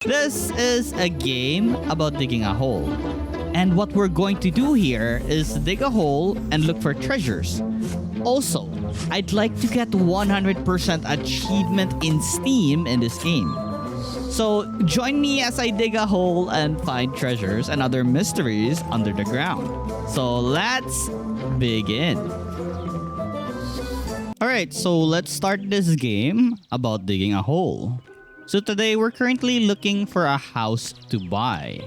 This is a game about digging a hole. And what we're going to do here is dig a hole and look for treasures. Also, I'd like to get 100% achievement in Steam in this game. So join me as I dig a hole and find treasures and other mysteries under the ground. So let's begin. Alright, so let's start this game about digging a hole. So today we're currently looking for a house to buy.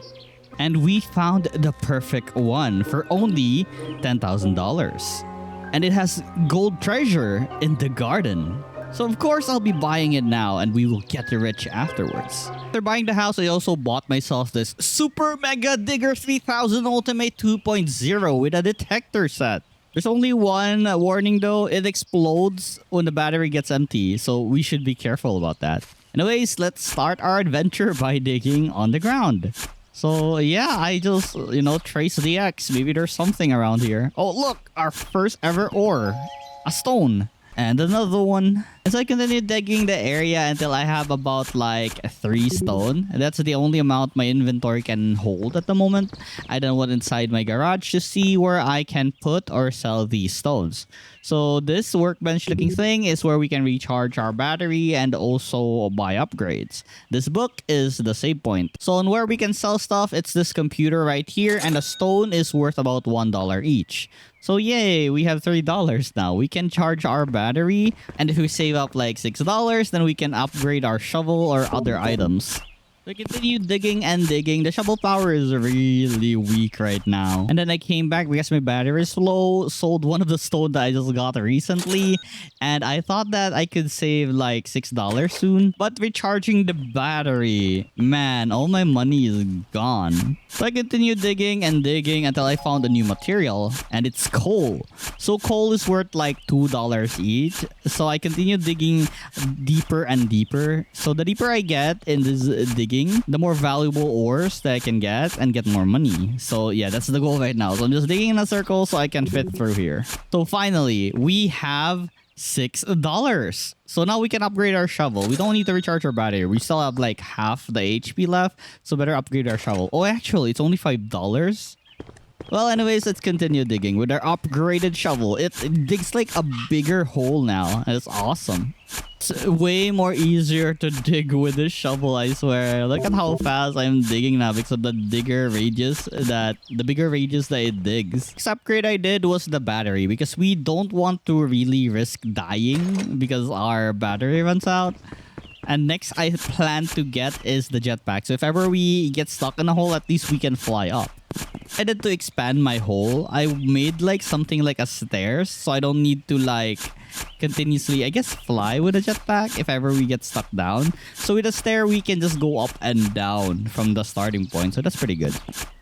And we found the perfect one for only $10,000. And it has gold treasure in the garden. So of course I'll be buying it now and we will get rich afterwards. After buying the house, I also bought myself this Super Mega Digger 3000 Ultimate 2.0 with a detector set. There's only one warning though, it explodes when the battery gets empty, so we should be careful about that. Anyways, let's start our adventure by digging on the ground. So yeah, I just, trace the X. Maybe there's something around here. Oh look, our first ever ore. A stone. And another one. As I continue digging the area until I have about like 3 stone. That's the only amount my inventory can hold at the moment. I then went inside my garage to see where I can put or sell these stones. So this workbench looking thing is where we can recharge our battery and also buy upgrades. This book is the save point. So on where we can sell stuff, it's this computer right here, and a stone is worth about $1 each. So yay, we have $3 now. We can charge our battery, and if we save up like $6, then we can upgrade our shovel or other items. So continue digging and digging. The shovel power is really weak right now. And then I came back because my battery is low. Sold one of the stone that I just got recently. And I thought that I could save like $6 soon. But recharging the battery, man, all my money is gone. So I continued digging and digging until I found a new material. And it's coal. So coal is worth like $2 each. So I continued digging deeper and deeper. So the deeper I get in this digging, the more valuable ores that I can get and get more money. So yeah, that's the goal right now. So I'm just digging in a circle so I can fit through here. So finally, we have $6. So now we can upgrade our shovel. We don't need to recharge our battery. We still have like half the HP left. So better upgrade our shovel. Oh, actually, it's only $5. Well, anyways, let's continue digging with our upgraded shovel. It digs like a bigger hole now. And it's awesome. It's way more easier to dig with this shovel, I swear. Look at how fast I'm digging now because of the bigger radius that it digs. Next upgrade I did was the battery because we don't want to really risk dying because our battery runs out. And next I plan to get is the jetpack. So if ever we get stuck in a hole, at least we can fly up. I did to expand my hole. I made like something like a stairs so I don't need to like continuously, I guess, fly with a jetpack if ever we get stuck down. So with a stair, we can just go up and down from the starting point. So that's pretty good.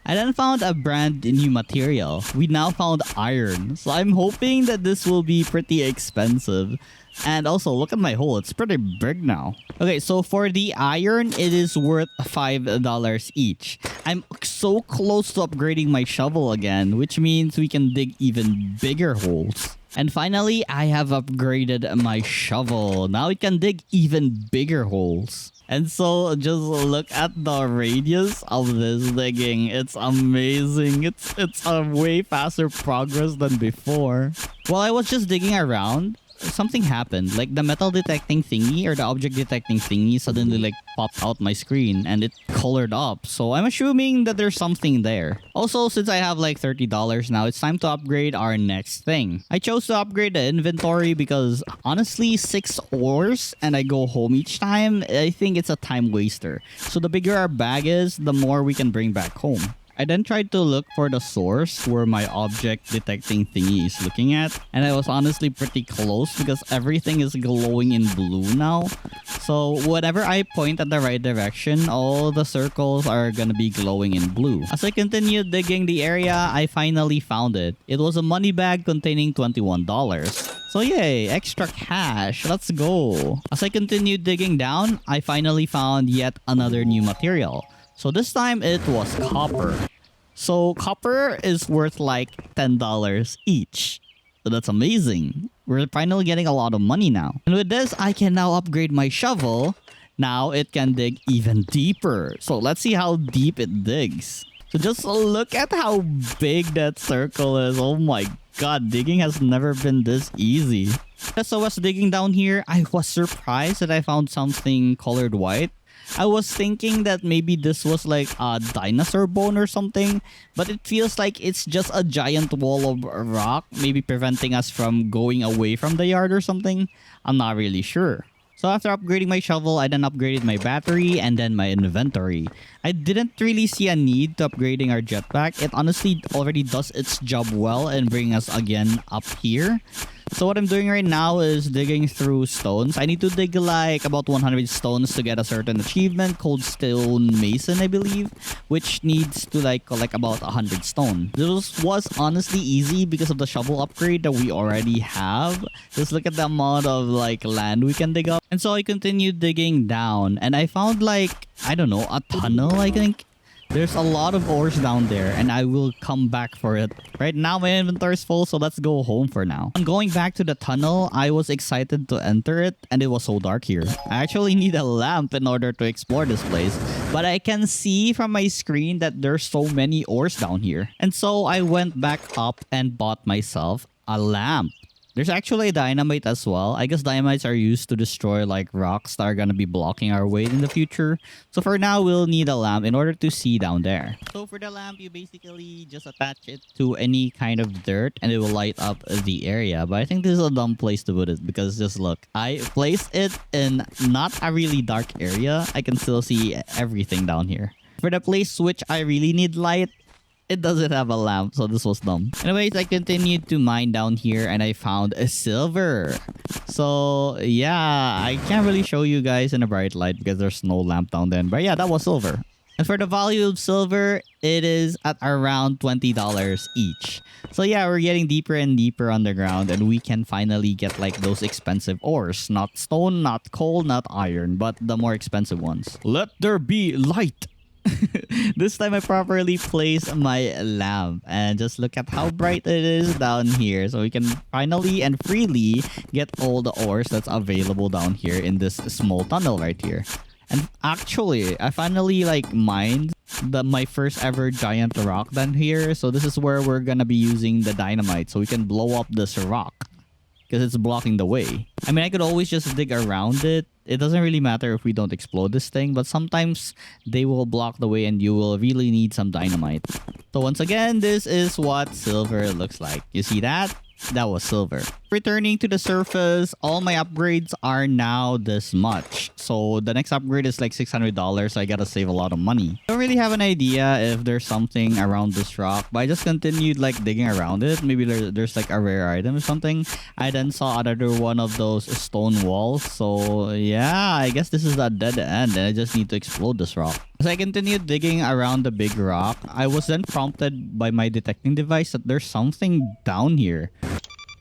I then found a brand new material. We now found iron. So I'm hoping that this will be pretty expensive. And also, look at my hole. It's pretty big now. Okay, so for the iron, it is worth $5 each. I'm so close to upgrading my shovel again, which means we can dig even bigger holes. And finally, I have upgraded my shovel. Now it can dig even bigger holes. And so just look at the radius of this digging. It's amazing. It's a way faster progress than before. While I was just digging around, something happened. Like the metal detecting thingy or the object detecting thingy suddenly like popped out my screen and it colored up. So I'm assuming that there's something there. Also, since I have like $30 now, it's time to upgrade our next thing. I chose to upgrade the inventory because honestly, 6 ores and I go home each time, I think it's a time waster. So the bigger our bag is, the more we can bring back home. I then tried to look for the source where my object detecting thingy is looking at. And I was honestly pretty close because everything is glowing in blue now. So whenever I point at the right direction, all the circles are gonna be glowing in blue. As I continued digging the area, I finally found it. It was a money bag containing $21. So yay, extra cash. Let's go. As I continued digging down, I finally found yet another new material. So this time it was copper. So copper is worth like $10 each. So that's amazing. We're finally getting a lot of money now. And with this, I can now upgrade my shovel. Now it can dig even deeper. So let's see how deep it digs. So just look at how big that circle is. Oh my god, digging has never been this easy. As I was digging down here, I was surprised that I found something colored white. I was thinking that maybe this was like a dinosaur bone or something, but it feels like it's just a giant wall of rock, maybe preventing us from going away from the yard or something. I'm not really sure. So after upgrading my shovel, I then upgraded my battery and then my inventory. I didn't really see a need to upgrading our jetpack. It honestly already does its job well and bring us again up here. So what I'm doing right now is digging through stones. I need to dig like about 100 stones to get a certain achievement called Stone Mason, I believe, which needs to like collect about 100 stone. This was honestly easy because of the shovel upgrade that we already have. Just look at the amount of like land we can dig up. And so I continued digging down and I found like, I don't know, a tunnel, I think. There's a lot of ores down there and I will come back for it. Right now my inventory is full, so let's go home for now. On going back to the tunnel, I was excited to enter it and it was so dark here. I actually need a lamp in order to explore this place. But I can see from my screen that there's so many ores down here. And so I went back up and bought myself a lamp. There's actually a dynamite as well. I guess dynamites are used to destroy like rocks that are gonna be blocking our way in the future. So for now, we'll need a lamp in order to see down there. So for the lamp, you basically just attach it to any kind of dirt and it will light up the area. But I think this is a dumb place to put it because just look, I placed it in not a really dark area. I can still see everything down here. For the place which I really need light, it doesn't have a lamp, so this was dumb. Anyways, I continued to mine down here and I found a silver. So yeah, I can't really show you guys in a bright light because there's no lamp down there. But yeah, that was silver. And for the value of silver, it is at around $20 each. So yeah, we're getting deeper and deeper underground and we can finally get like those expensive ores. Not stone, not coal, not iron, but the more expensive ones. Let there be light! This time I properly placed my lamp and just look at how bright it is down here, so we can finally and freely get all the ores that's available down here in this small tunnel right here. And actually I finally like mined my first ever giant rock down here, so this is where we're gonna be using the dynamite so we can blow up this rock because it's blocking the way. I mean, I could always just dig around it. It doesn't really matter if we don't explode this thing, but sometimes they will block the way and you will really need some dynamite. So once again, this is what silver looks like. You see that? That was silver. Returning to the surface, all my upgrades are now this much. So the next upgrade is like $600, so I gotta save a lot of money. I don't really have an idea if there's something around this rock, but I just continued like digging around it. Maybe there's like a rare item or something. I then saw another one of those stone walls. So yeah, I guess this is a dead end and I just need to explode this rock. As I continued digging around the big rock, I was then prompted by my detecting device that there's something down here.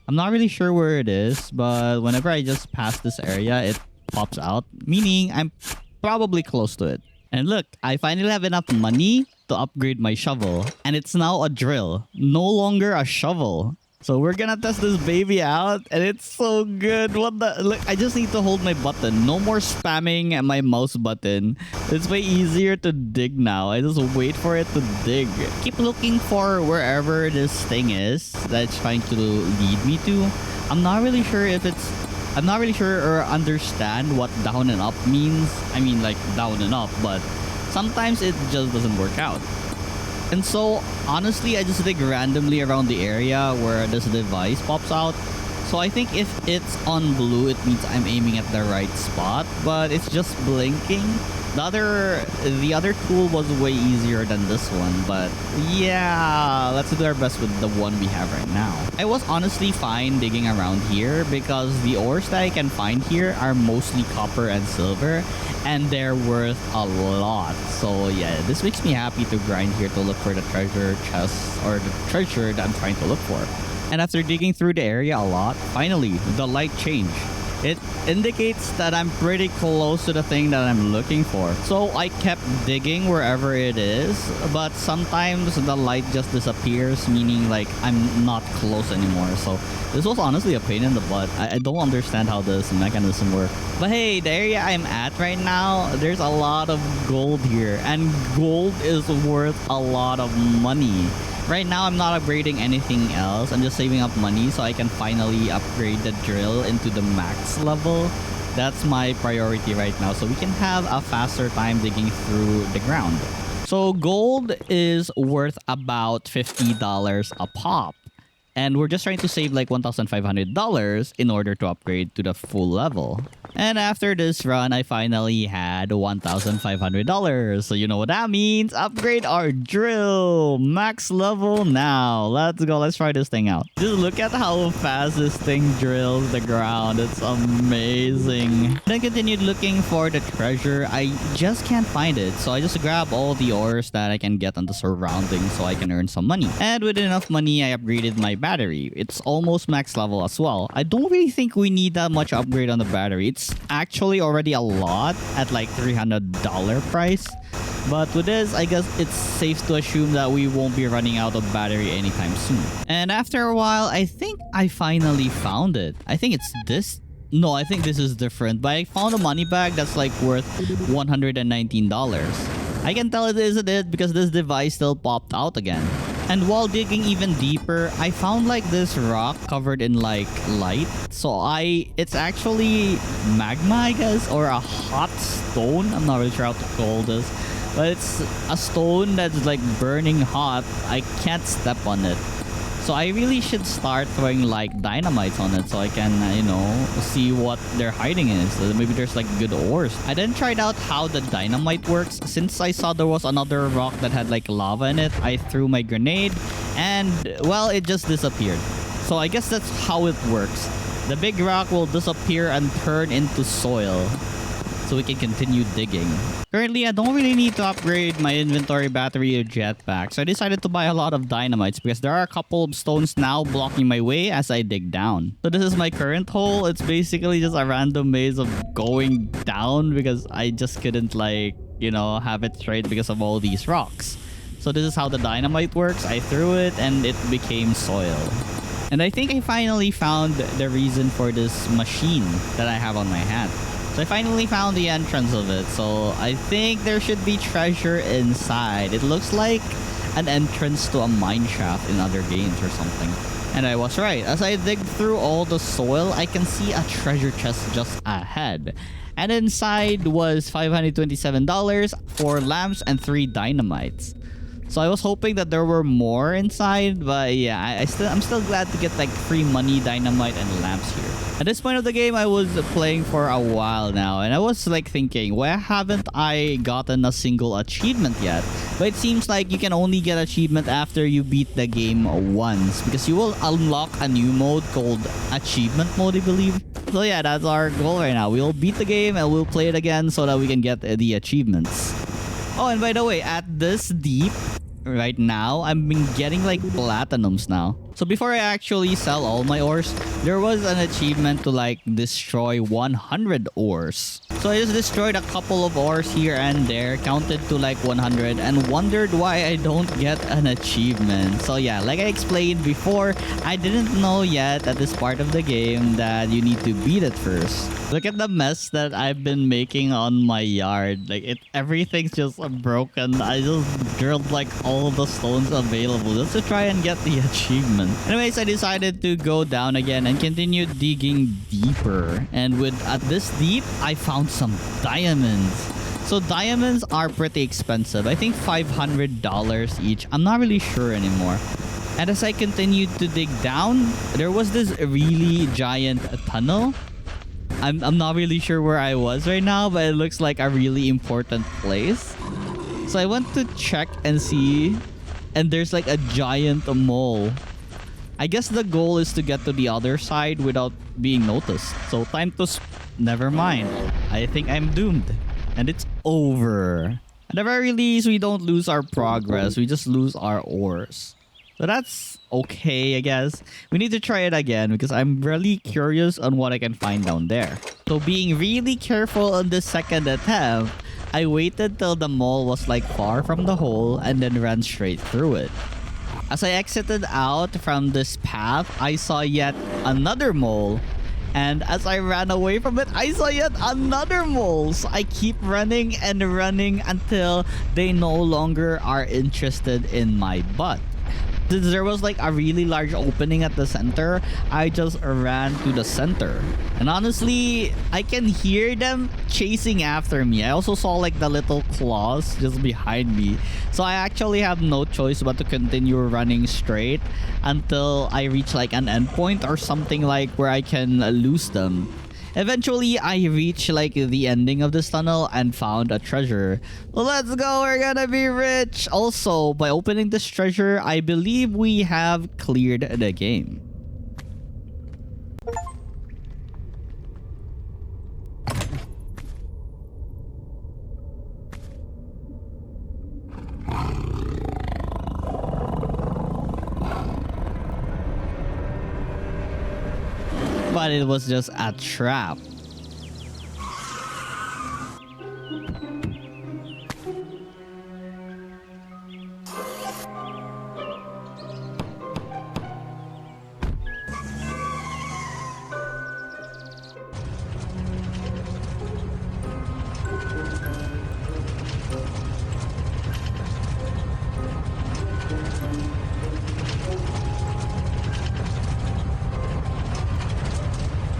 I'm not really sure where it is, but whenever I just pass this area, it pops out, meaning I'm probably close to it. And look, I finally have enough money to upgrade my shovel, and it's now a drill, no longer a shovel. So we're gonna test this baby out, and it's so good. What the? Look, I just need to hold my button. No more spamming my mouse button. It's way easier to dig now. I just wait for it to dig. Keep looking for wherever this thing is that's trying to lead me to. I'm not really sure or understand what down and up means. I mean, like down and up, but sometimes it just doesn't work out. And so, honestly, I just dig randomly around the area where this device pops out. So I think if it's on blue, it means I'm aiming at the right spot, but it's just blinking. The other tool was way easier than this one, but yeah, let's do our best with the one we have right now. I was honestly fine digging around here because the ores that I can find here are mostly copper and silver, and they're worth a lot. So yeah, this makes me happy to grind here to look for the treasure chest or the treasure that I'm trying to look for. And after digging through the area a lot, finally, the light changed. it indicates that I'm pretty close to the thing that I'm looking for. So I kept digging wherever it is, but sometimes the light just disappears, meaning like I'm not close anymore. So this was honestly a pain in the butt. I don't understand how this mechanism works. But hey, the area I'm at right now, there's a lot of gold here, and gold is worth a lot of money. Right now, I'm not upgrading anything else. I'm just saving up money so I can finally upgrade the drill into the max level. That's my priority right now, so we can have a faster time digging through the ground. So gold is worth about $50 a pop. And we're just trying to save like $1,500 in order to upgrade to the full level. And after this run, I finally had $1,500. So you know what that means. Upgrade our drill. Max level now. Let's go. Let's try this thing out. Just look at how fast this thing drills the ground. It's amazing. Then continued looking for the treasure. I just can't find it. So I just grab all the ores that I can get on the surroundings so I can earn some money. And with enough money, I upgraded my battery. It's almost max level as well. I don't really think we need that much upgrade on the battery. It's actually already a lot at like $300 price. But with this, I guess it's safe to assume that we won't be running out of battery anytime soon. And after a while, I think I finally found it. I think it's this. No, I think this is different. But I found a money bag that's like worth $119. I can tell it isn't it because this device still popped out again. And while digging even deeper, I found like this rock covered in like light. So it's actually magma, I guess, or a hot stone. I'm not really sure how to call this. But it's a stone that's like burning hot. I can't step on it. So I really should start throwing like dynamites on it so I can, you know, see what they're hiding in. So maybe there's like good ores. I then tried out how the dynamite works. Since I saw there was another rock that had like lava in it, I threw my grenade and, well, it just disappeared. So I guess that's how it works. The big rock will disappear and turn into soil, so we can continue digging. Currently, I don't really need to upgrade my inventory battery or jetpack, so I decided to buy a lot of dynamites because there are a couple of stones now blocking my way as I dig down. So this is my current hole. It's basically just a random maze of going down because I just couldn't like, you know, have it straight because of all these rocks. So this is how the dynamite works. I threw it and it became soil. And I think I finally found the reason for this machine that I have on my hand. So I finally found the entrance of it. So I think there should be treasure inside. It looks like an entrance to a mine shaft in other games or something. And I was right. As I dig through all the soil, I can see a treasure chest just ahead. And inside was $527, 4 lamps, and 3 dynamites. So I was hoping that there were more inside, but yeah, I'm still glad to get like free money, dynamite, and lamps here. At this point of the game, I was playing for a while now, and I was like thinking, why haven't I gotten a single achievement yet? But it seems like you can only get achievement after you beat the game once, because you will unlock a new mode called achievement mode, I believe. So yeah, that's our goal right now. We'll beat the game and we'll play it again so that we can get the achievements. Oh, and by the way, at this deep right now, I've been getting like platinums now. So before I actually sell all my ores, there was an achievement to like destroy 100 ores. So I just destroyed a couple of ores here and there, counted to like 100, and wondered why I don't get an achievement. So yeah, like I explained before, I didn't know yet at this part of the game that you need to beat it first. Look at the mess that I've been making on my yard. Like everything's just broken. I just drilled like all the stones available just to try and get the achievement. Anyways, I decided to go down again and continue digging deeper. And at this deep, I found some diamonds. So diamonds are pretty expensive. I think $500 each. I'm not really sure anymore. And as I continued to dig down, there was this really giant tunnel. I'm not really sure where I was right now, but it looks like a really important place. So I went to check and see, and there's like a giant mole. I guess the goal is to get to the other side without being noticed. So time to... Never mind. I think I'm doomed. And it's over. At the very least, we don't lose our progress. We just lose our ores. So that's okay, I guess. We need to try it again because I'm really curious on what I can find down there. So being really careful on the second attempt, I waited till the mole was like far from the hole and then ran straight through it. As I exited out from this path, I saw yet another mole. And as I ran away from it, I saw yet another mole. So I keep running and running until they no longer are interested in my butt. Since there was like a really large opening at the center, I just ran to the center. And honestly, I can hear them chasing after me. I also saw like the little claws just behind me. So I actually have no choice but to continue running straight until I reach like an endpoint or something like where I can lose them. Eventually, I reached like the ending of this tunnel and found a treasure. Let's go, we're gonna be rich! Also, by opening this treasure, I believe we have cleared the game. But it was just a trap.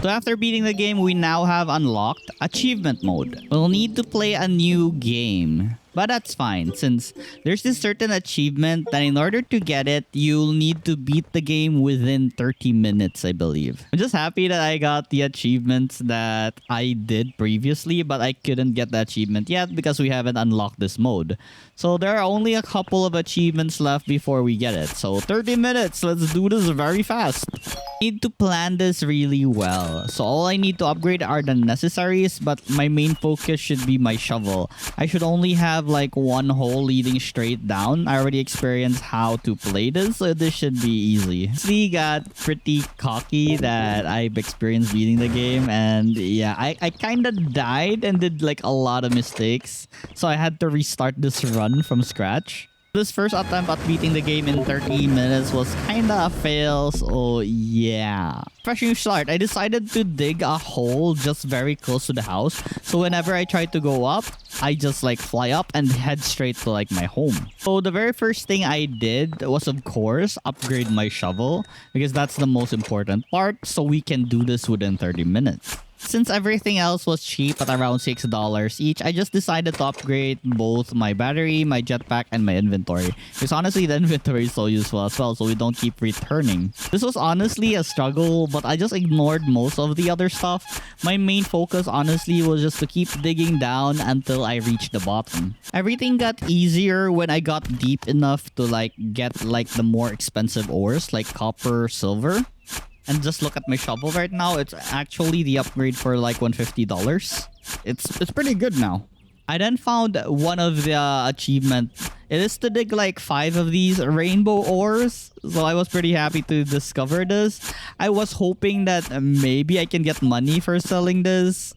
So after beating the game, we now have unlocked achievement mode. We'll need to play a new game. But that's fine, since there's this certain achievement that in order to get it, you'll need to beat the game within 30 minutes, I believe. I'm just happy that I got the achievements that I did previously, but I couldn't get the achievement yet because we haven't unlocked this mode. So there are only a couple of achievements left before we get it. So 30 minutes, let's do this very fast. I need to plan this really well. So all I need to upgrade are the necessaries, but my main focus should be my shovel. I should only have like one hole leading straight down. I already experienced how to play this, so this should be easy. We got pretty cocky that I've experienced beating the game, and yeah, I kind of died and did like a lot of mistakes, so I had to restart this run from scratch. This first attempt at beating the game in 30 minutes was kinda a fail, so yeah. Fresh new start, I decided to dig a hole just very close to the house. So whenever I try to go up, I just like fly up and head straight to like my home. So the very first thing I did was of course upgrade my shovel because that's the most important part, so we can do this within 30 minutes. Since everything else was cheap at around $6 each, I just decided to upgrade both my battery, my jetpack, and my inventory. Because honestly, the inventory is so useful as well, so we don't keep returning. This was honestly a struggle, but I just ignored most of the other stuff. My main focus honestly was just to keep digging down until I reached the bottom. Everything got easier when I got deep enough to like get like the more expensive ores like copper, silver. And just look at my shovel right now. It's actually the upgrade for like $150. It's pretty good now. I then found one of the achievement. It is to dig like 5 of these rainbow ores. So I was pretty happy to discover this. I was hoping that maybe I can get money for selling this.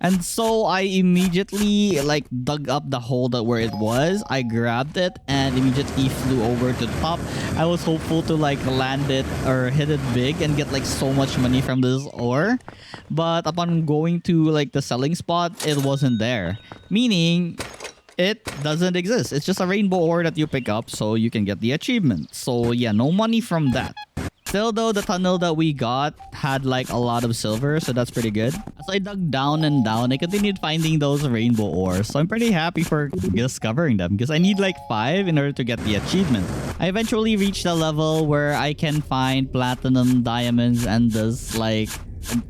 And so I immediately like dug up the hole that where it was. I grabbed it and immediately flew over to the top. I was hopeful to like land it or hit it big and get like so much money from this ore. But upon going to like the selling spot, it wasn't there. Meaning it doesn't exist. It's just a rainbow ore that you pick up so you can get the achievement. So yeah, no money from that. Still though, the tunnel that we got had like a lot of silver, so that's pretty good. As I dug down and down, I continued finding those rainbow ores. So I'm pretty happy for discovering them because I need like 5 in order to get the achievement. I eventually reached a level where I can find platinum, diamonds, and this like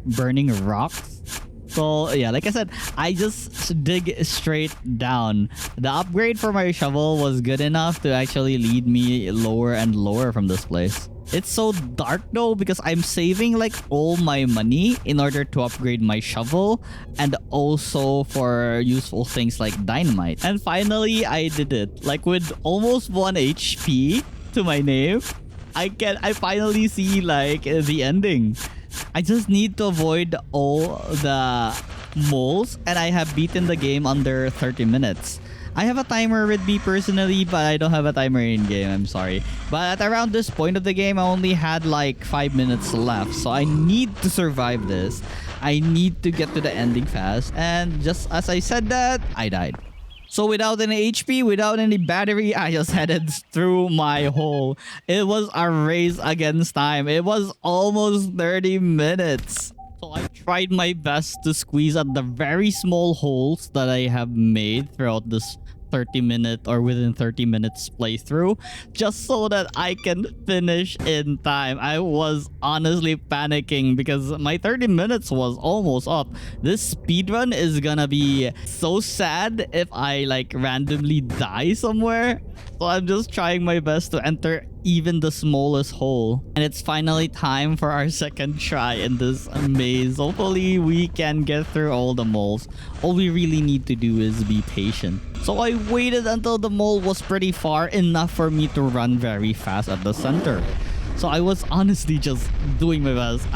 burning rocks. So yeah, like I said, I just dig straight down. The upgrade for my shovel was good enough to actually lead me lower and lower from this place. It's so dark though because I'm saving like all my money in order to upgrade my shovel and also for useful things like dynamite. And finally, I did it. Like with almost 1 HP to my name. I finally see like the ending. I just need to avoid all the moles, and I have beaten the game under 30 minutes. I have a timer with me personally, but I don't have a timer in game. I'm sorry. But at around this point of the game, I only had like 5 minutes left. So I need to survive this. I need to get to the ending fast. And just as I said that, I died. So without any HP, without any battery, I just headed through my hole. It was a race against time. It was almost 30 minutes. So I tried my best to squeeze at the very small holes that I have made throughout this 30-minute or within 30 minutes playthrough, just so that I can finish in time. I was honestly panicking because my 30 minutes was almost up. This speedrun is gonna be so sad if I like randomly die somewhere. So I'm just trying my best to enter even the smallest hole. And it's finally time for our second try in this maze. Hopefully we can get through all the moles. All we really need to do is be patient. So I waited until the mole was pretty far enough for me to run very fast at the center. So I was honestly just doing my best.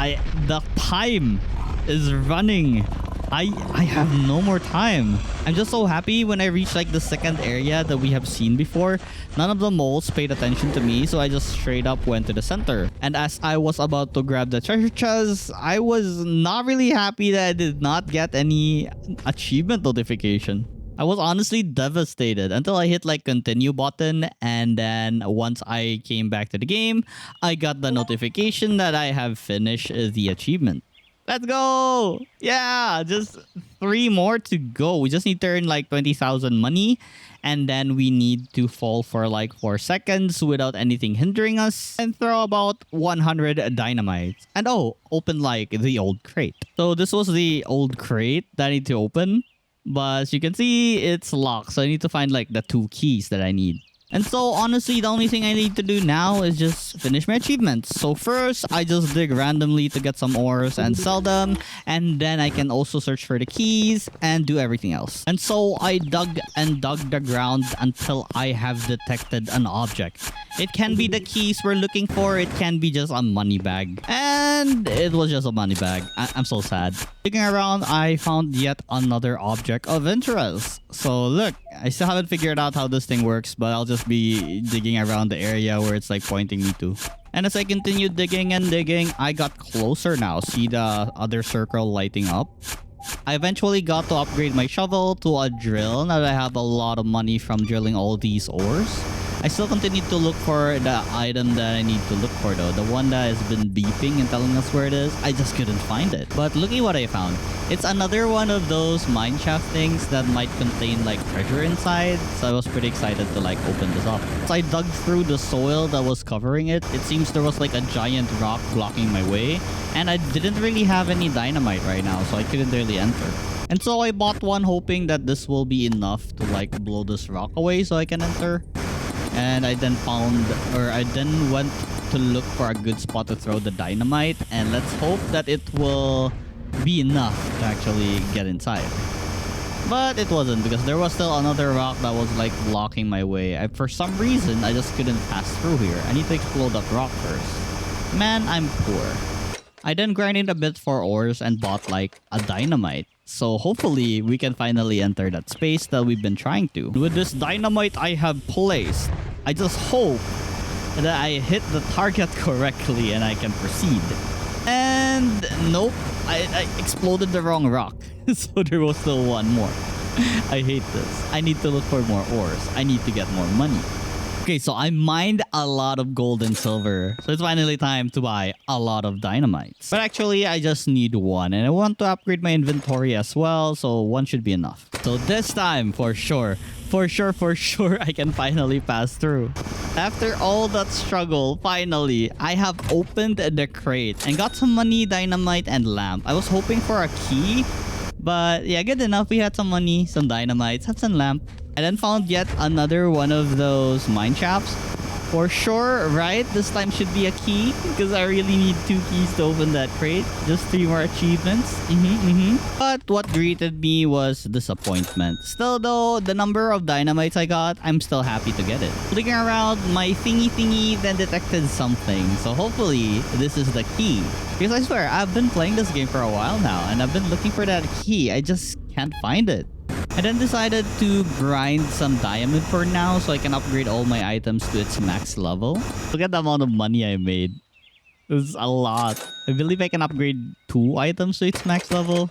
The time is running. I have no more time. I'm just so happy when I reached like the second area that we have seen before. None of the moles paid attention to me, so I just straight up went to the center. And as I was about to grab the treasure chest, I was not really happy that I did not get any achievement notification. I was honestly devastated until I hit like continue button, and then once I came back to the game, I got the notification that I have finished the achievement. Let's go! Yeah, just 3 more to go. We just need to earn like 20,000 money, and then we need to fall for like 4 seconds without anything hindering us, and throw about 100 dynamites. And oh, open like the old crate. So this was the old crate that I need to open, but as you can see, it's locked. So I need to find like the 2 keys that I need. And so honestly, the only thing I need to do now is just finish my achievements. So first, I just dig randomly to get some ores and sell them. And then I can also search for the keys and do everything else. And so I dug and dug the ground until I have detected an object. It can be the keys we're looking for. It can be just a money bag. And it was just a money bag. I'm so sad. Digging around, I found yet another object of interest. So look, I still haven't figured out how this thing works, but I'll just be digging around the area where it's like pointing me to. And as I continued digging and digging, I got closer now. See the other circle lighting up? I eventually got to upgrade my shovel to a drill now that I have a lot of money from drilling all these ores. I still continue to look for the item that I need to look for though. The one that has been beeping and telling us where it is. I just couldn't find it. But look at what I found. It's another one of those mine shaft things that might contain like treasure inside. So I was pretty excited to like open this up. So I dug through the soil that was covering it. It seems there was like a giant rock blocking my way. And I didn't really have any dynamite right now, so I couldn't really enter. And so I bought one hoping that this will be enough to like blow this rock away so I can enter. And I then went to look for a good spot to throw the dynamite, and let's hope that it will be enough to actually get inside. But it wasn't, because there was still another rock that was like blocking my way. For some reason, I just couldn't pass through here. I need to explode that rock first. Man, I'm poor. I then grinded a bit for ores and bought like a dynamite. So hopefully we can finally enter that space that we've been trying to. With this dynamite I have placed, I just hope that I hit the target correctly and I can proceed. And nope, I exploded the wrong rock. So there was still one more. I hate this. I need to look for more ores. I need to get more money. Okay, so I mined a lot of gold and silver. So it's finally time to buy a lot of dynamites. But actually, I just need one. And I want to upgrade my inventory as well. So one should be enough. So this time, for sure, I can finally pass through. After all that struggle, finally, I have opened the crate and got some money, dynamite, and lamp. I was hoping for a key. But yeah, good enough. We had some money, some dynamites, had some lamp. I then found yet another one of those mine shafts. For sure, right? This time should be a key because I really need 2 keys to open that crate. Just 3 more achievements. But what greeted me was disappointment. Still though, the number of dynamites I got, I'm still happy to get it. Looking around, my thingy then detected something. So hopefully, this is the key. Because I swear, I've been playing this game for a while now and I've been looking for that key. I just can't find it. I then decided to grind some diamond for now so I can upgrade all my items to its max level. Look at the amount of money I made. It's a lot. I believe I can upgrade 2 items to its max level.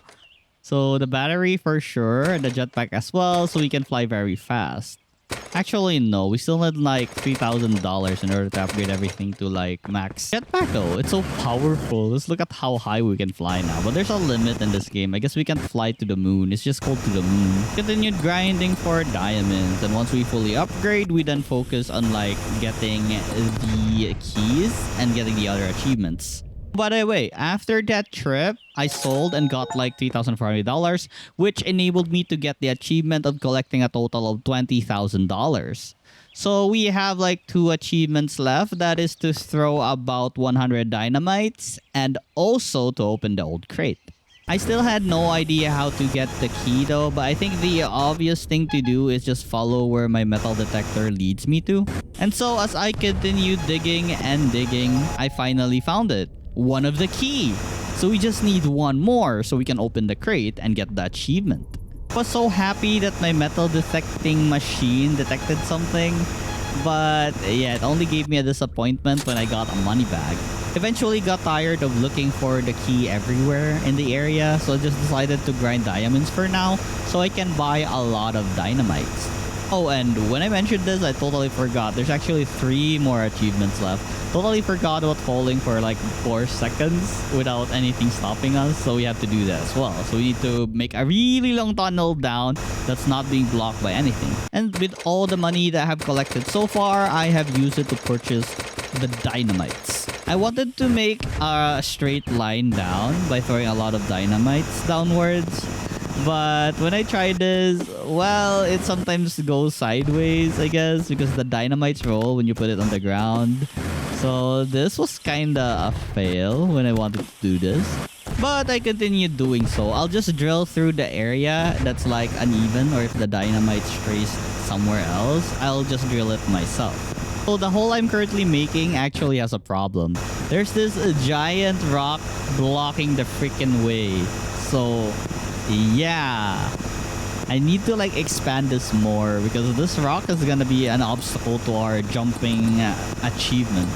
So the battery for sure, the jetpack as well, so we can fly very fast. Actually, no. We still need like $3,000 in order to upgrade everything to like max. Jetpack though, it's so powerful. Let's look at how high we can fly now. But there's a limit in this game. I guess we can fly to the moon. It's just called to the moon. Continued grinding for diamonds. And once we fully upgrade, we then focus on like getting the keys and getting the other achievements. By the way, after that trip, I sold and got like $3,400, which enabled me to get the achievement of collecting a total of $20,000. So we have like 2 achievements left. That is to throw about 100 dynamites and also to open the old crate. I still had no idea how to get the key though, but I think the obvious thing to do is just follow where my metal detector leads me to. And so as I continued digging and digging, I finally found it. One of the key. So we just need 1 more so we can open the crate and get the achievement. I was so happy that my metal detecting machine detected something. But yeah, it only gave me a disappointment when I got a money bag. Eventually got tired of looking for the key everywhere in the area, so I just decided to grind diamonds for now so I can buy a lot of dynamites. Oh, and when I mentioned this, I totally forgot. There's actually 3 more achievements left. Totally forgot about falling for like 4 seconds without anything stopping us. So we have to do that as well. So we need to make a really long tunnel down that's not being blocked by anything. And with all the money that I have collected so far, I have used it to purchase the dynamites. I wanted to make a straight line down by throwing a lot of dynamites downwards. But when I tried this, well, it sometimes goes sideways, I guess, because the dynamites roll when you put it on the ground. So this was kinda a fail when I wanted to do this. But I continued doing so. I'll just drill through the area that's like uneven, or if the dynamite strays somewhere else, I'll just drill it myself. So the hole I'm currently making actually has a problem. There's this giant rock blocking the freaking way. So yeah, I need to like expand this more because this rock is gonna be an obstacle to our jumping achievement.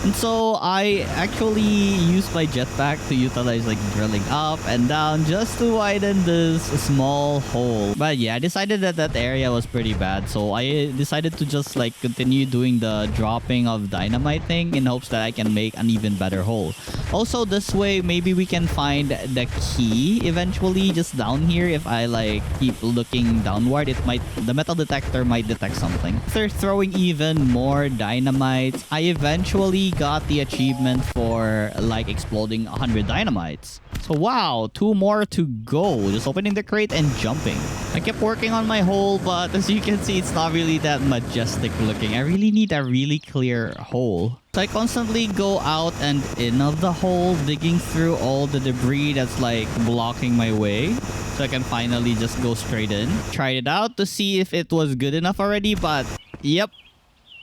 And so I actually used my jetpack to utilize like drilling up and down just to widen this small hole. But yeah, I decided that that area was pretty bad. So I decided to just like continue doing the dropping of dynamite thing in hopes that I can make an even better hole. Also this way, maybe we can find the key eventually just down here. If I like keep looking downward, the metal detector might detect something. After throwing even more dynamite, I eventually got the achievement for like exploding 100 dynamites. So wow, 2 more to go. Just opening the crate and jumping. I kept working on my hole, but as you can see, it's not really that majestic looking. I really need a really clear hole. So I constantly go out and in of the hole, digging through all the debris that's like blocking my way. So I can finally just go straight in. Tried it out to see if it was good enough already, but yep.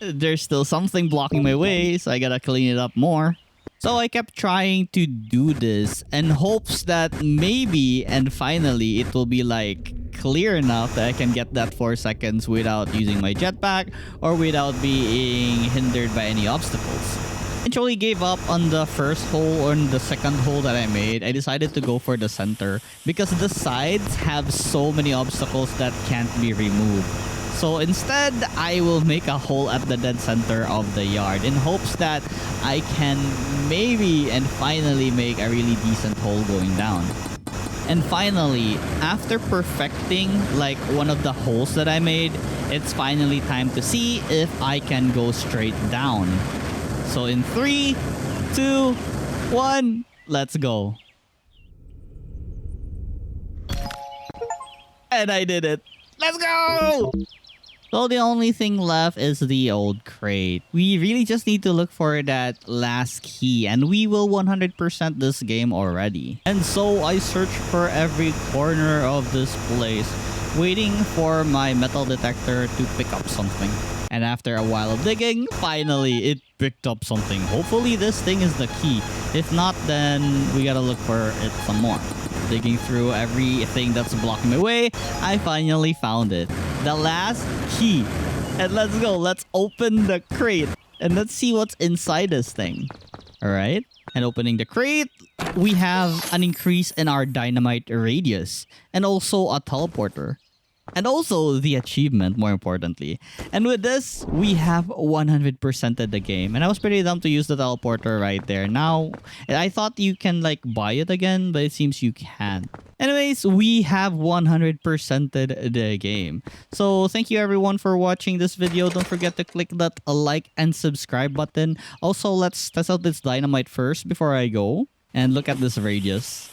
There's still something blocking my way, so I gotta clean it up more. So I kept trying to do this in hopes that maybe and finally it will be like clear enough that I can get that 4 seconds without using my jetpack or without being hindered by any obstacles. Eventually gave up on the first hole or the second hole that I made. I decided to go for the center because the sides have so many obstacles that can't be removed. So instead, I will make a hole at the dead center of the yard in hopes that I can maybe and finally make a really decent hole going down. And finally, after perfecting like one of the holes that I made, it's finally time to see if I can go straight down. So in 3, 2, 1, let's go. And I did it. Let's go! So the only thing left is the old crate. We really just need to look for that last key, and we will 100% this game already. And so I searched for every corner of this place, waiting for my metal detector to pick up something. And after a while of digging, finally it picked up something. Hopefully this thing is the key. If not, then we gotta look for it some more. Digging through everything that's blocking my way, I finally found it. The last key. And let's go. Let's open the crate. And let's see what's inside this thing. Alright. And opening the crate, we have an increase in our dynamite radius. And also a teleporter. And also the achievement, more importantly. And with this, we have 100%ed the game. And I was pretty dumb to use the teleporter right there. Now, I thought you can like buy it again, but it seems you can't. Anyways, we have 100%ed the game. So thank you everyone for watching this video. Don't forget to click that like and subscribe button. Also, let's test out this dynamite first before I go. And look at this radius.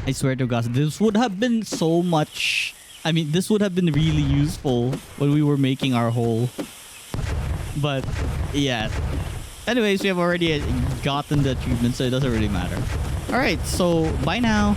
I swear to God, this would have been so much... I mean, this would have been really useful when we were making our hole. But, yeah. Anyways, we have already gotten the achievement, so it doesn't really matter. Alright, so bye now.